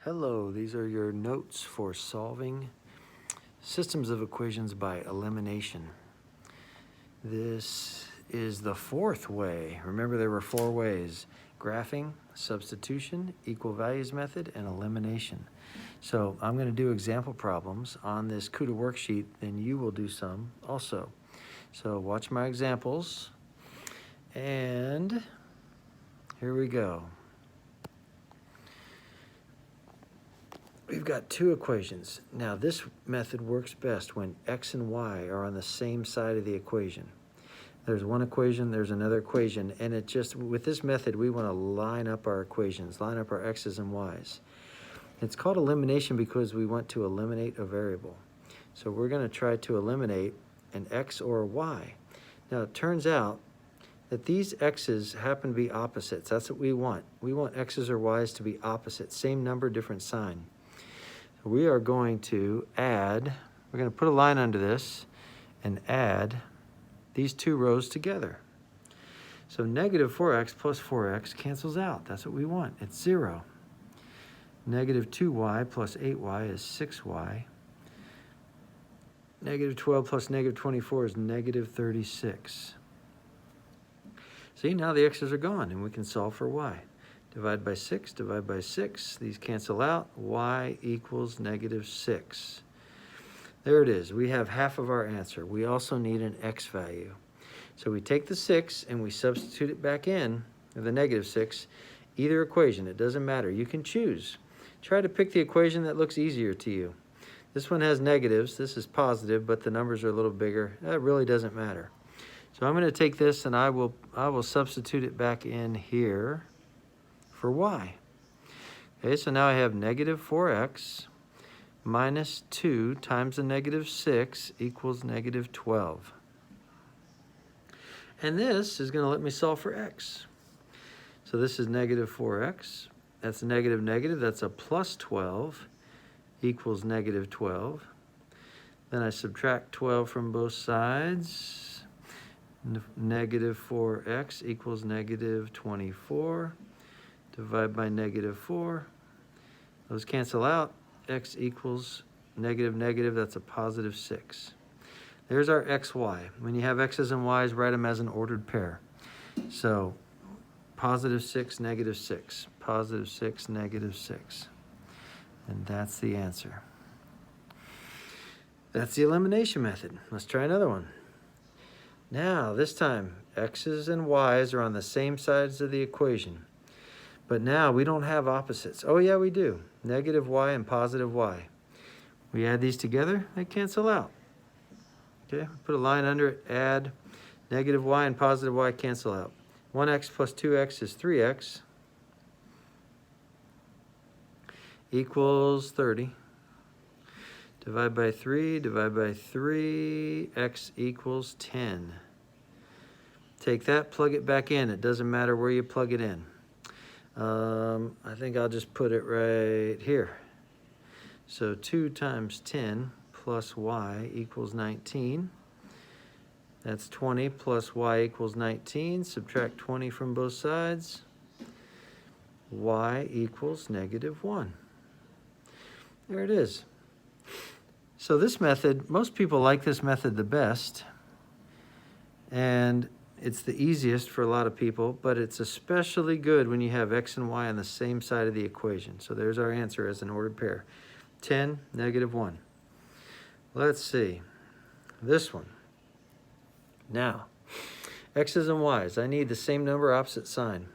Hello, these are your notes for solving systems of equations by elimination. This is the fourth way. Remember, there were four ways: graphing, substitution, equal values method, and elimination. So I'm going to do example problems on this CUDA worksheet, then you will do some also. So watch my examples, and here we go. We've got two equations. Now this method works best when x and y are on the same side of the equation. There's one equation, there's another equation, and it just, with this method, we want to line up our equations, line up our x's and y's. It's called elimination because we want to eliminate a variable. So we're going to try to eliminate an x or a y. Now it turns out that these x's happen to be opposites. That's what we want. We want x's or y's to be opposite, same number, different sign. We are going to add, we're going to put a line under this and add these two rows together. So negative 4x plus 4x cancels out. That's what we want. It's 0. Negative 2y plus 8y is 6y. Negative 12 plus negative 24 is negative 36. See, now the x's are gone and we can solve for y. Divide by 6, divide by 6. These cancel out. Y equals negative 6. There it is. We have half of our answer. We also need an x value. So we take the 6 and we substitute it back in, the negative 6, either equation. It doesn't matter. You can choose. Try to pick the equation that looks easier to you. This one has negatives. This is positive, but the numbers are a little bigger. That really doesn't matter. So I'm going to take this and I will substitute it back in here for y. Okay, so now I have negative 4x minus 2 times the negative 6 equals negative 12. And this is going to let me solve for x. So this is negative 4x. That's a negative negative. That's a plus 12 equals negative 12. Then I subtract 12 from both sides. Negative 4x equals negative 24. Divide by negative 4. Those cancel out. X equals negative negative. That's a positive 6. There's our xy. When you have x's and y's, write them as an ordered pair. So positive 6, negative 6. Positive 6, negative 6. And that's the answer. That's the elimination method. Let's try another one. Now, this time, x's and y's are on the same sides of the equation. But now we don't have opposites. Oh yeah, we do. Negative y and positive y. We add these together, they cancel out. Okay, put a line under it, add. Negative y and positive y cancel out. 1x plus 2x is 3x. Equals 30. Divide by 3, divide by 3, x equals 10. Take that, plug it back in. It doesn't matter where you plug it in. I think I'll just put it right here. So 2 times 10 plus y equals 19. That's 20 plus y equals 19. Subtract 20 from both sides. Y equals negative 1. There it is. So this method, most people like this method the best. And it's the easiest for a lot of people, but it's especially good when you have x and y on the same side of the equation. So there's our answer as an ordered pair. 10, negative 1. Let's see. This one. Now, x's and y's. I need the same number, opposite sign.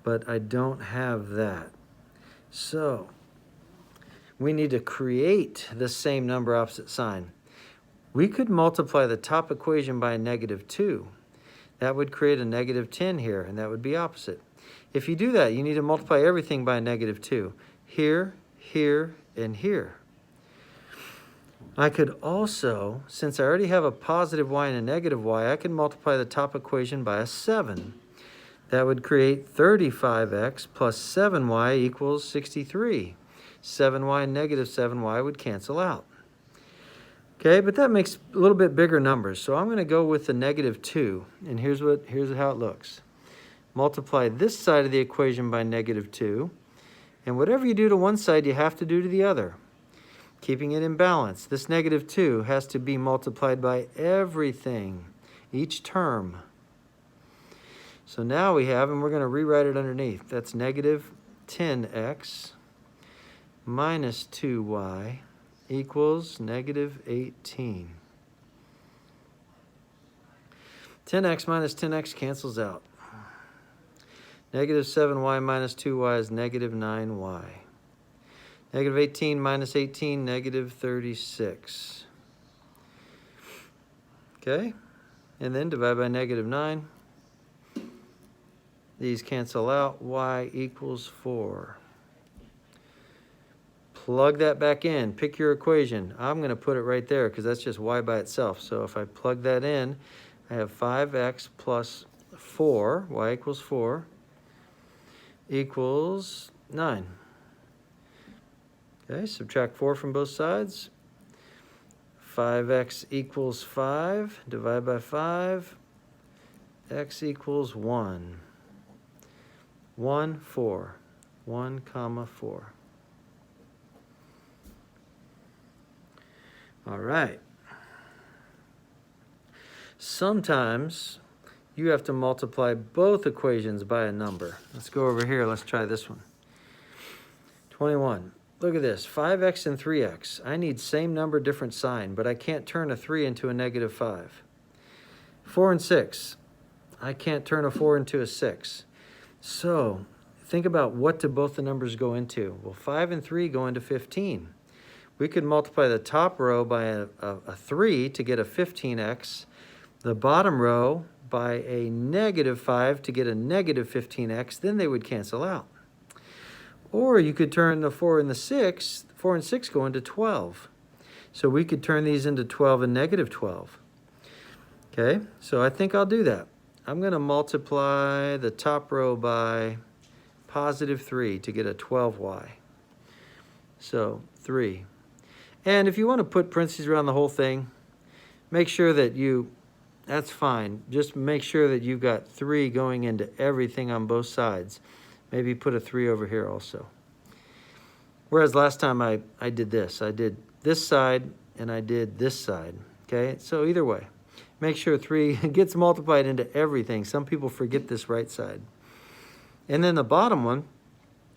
But I don't have that. So we need to create the same number, opposite sign. We could multiply the top equation by a negative 2. That would create a negative 10 here, and that would be opposite. If you do that, you need to multiply everything by a negative 2. Here, here, and here. I could also, since I already have a positive y and a negative y, I can multiply the top equation by a 7. That would create 35x plus 7y equals 63. 7y and negative 7y would cancel out. Okay, but that makes a little bit bigger numbers. So I'm going to go with the negative 2. And here's how it looks. Multiply this side of the equation by negative 2. And whatever you do to one side, you have to do to the other, keeping it in balance. This negative 2 has to be multiplied by everything, each term. So now we have, and we're going to rewrite it underneath. That's negative 10x minus 2y equals negative 18. 10x minus 10x cancels out. Negative 7y minus 2y is negative 9y. Negative 18 minus 18, negative 36. Okay? And then divide by negative 9. These cancel out. Y equals 4. Plug that back in. Pick your equation. I'm going to put it right there because that's just y by itself. So if I plug that in, I have 5x plus 4, y equals 4, equals 9. Okay, subtract 4 from both sides. 5x equals 5, divide by 5, x equals 1. 1, 4. 1, comma 4. All right. Sometimes you have to multiply both equations by a number. Let's go over here. Let's try this one. 21. Look at this. 5x and 3x. I need same number, different sign, but I can't turn a 3 into a negative 5. 4 and 6. I can't turn a 4 into a 6. So think about what do both the numbers go into. Well, 5 and 3 go into 15. We could multiply the top row by a 3 to get a 15x. The bottom row by a negative 5 to get a negative 15x, then they would cancel out. Or you could turn the 4 and the 6, 4 and 6 go into 12. So we could turn these into 12 and negative 12. Okay, so I think I'll do that. I'm going to multiply the top row by positive 3 to get a 12y. So 3. And if you want to put parentheses around the whole thing, make sure that that's fine. Just make sure that you've got 3 going into everything on both sides. Maybe put a 3 over here also. Whereas last time I did this. I did this side and I did this side. Okay, so either way, make sure 3 gets multiplied into everything. Some people forget this right side. And then the bottom one,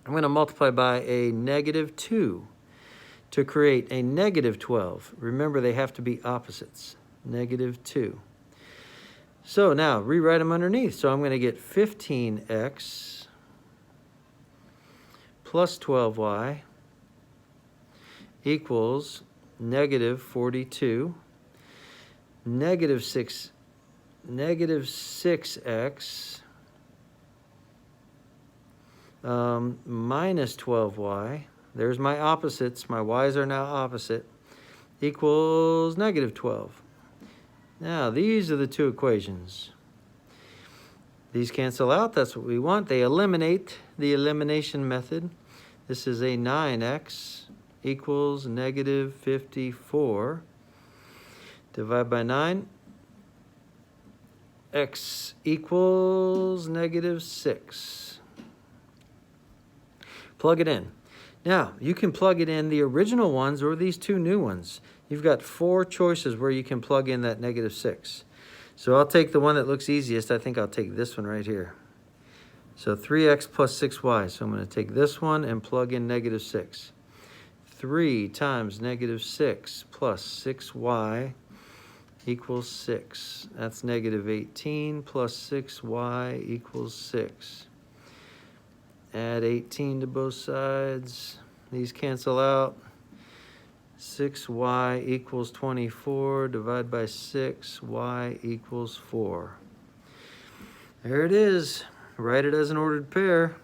I'm going to multiply by a negative 2 to create a negative 12. Remember, they have to be opposites. Negative 2. So now, rewrite them underneath. So I'm going to get 15x plus 12y equals negative 42. Negative 6x minus 12y. There's my opposites. My y's are now opposite. Equals negative 12. Now, these are the two equations. These cancel out. That's what we want. They eliminate the elimination method. This is a 9x equals negative 54. Divide by 9. X equals negative 6. Plug it in. Now, you can plug it in the original ones or these two new ones. You've got 4 choices where you can plug in that negative 6. So I'll take the one that looks easiest. I think I'll take this one right here. So 3x plus 6y. So I'm going to take this one and plug in negative 6. 3 times negative 6 plus 6y equals 6. That's negative 18 plus 6y equals 6. Add 18 to both sides. These cancel out. 6y equals 24. Divide by 6. Y equals 4. There it is. Write it as an ordered pair.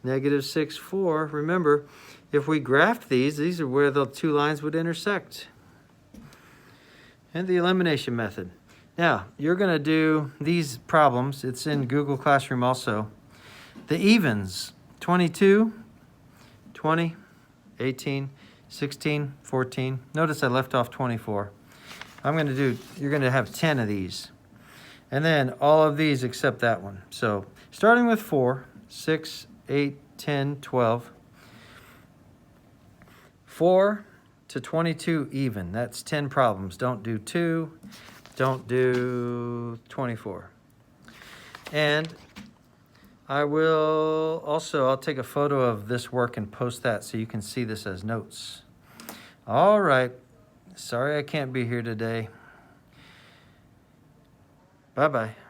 Negative 6, 4. Remember, if we graphed these are where the two lines would intersect. And the elimination method. Now, you're going to do these problems. It's in Google Classroom also. The evens, 22, 20, 18, 16, 14. Notice I left off 24. You're going to have 10 of these. And then all of these except that one. So starting with 4, 6, 8, 10, 12. 4 to 22 even. That's 10 problems. Don't do 2. Don't do 24. And I'll take a photo of this work and post that so you can see this as notes. All right. Sorry I can't be here today. Bye-bye.